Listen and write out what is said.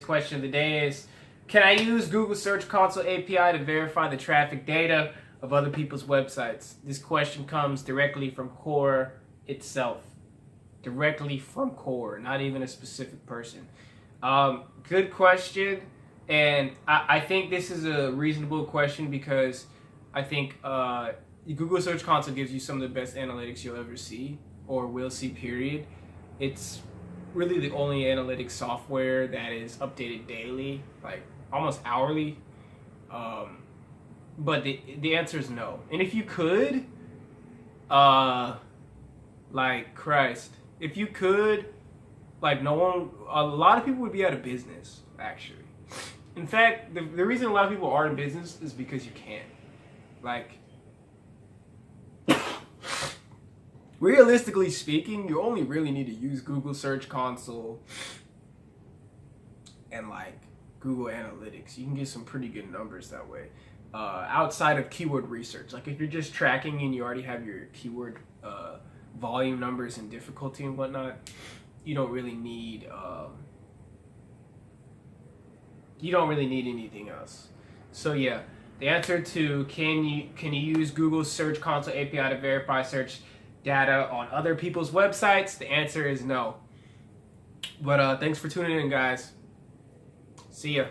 question of the day is, can I use Google Search Console API to verify the traffic data of other people's websites? This question comes directly from Core itself. Directly from Core, not even a specific person. Good question, and I think this is a reasonable question because I think Google Search Console gives you some of the best analytics you'll ever see, or will see, period. It's really the only analytics software that is updated daily, like almost hourly. But the answer is no. And if you could, like Christ, if you could, like a lot of people would be out of business, actually. In fact, the reason a lot of people are in business is because you can't. Like, realistically speaking, you only really need to use Google Search Console and like Google Analytics. You can get some pretty good numbers that way. Outside of keyword research, like if you're just tracking and you already have your keyword volume numbers and difficulty and whatnot, you don't really need anything else. So yeah, the answer to can you use Google Search Console API to verify search data on other people's websites? The answer is no. But thanks for tuning in, guys. See ya.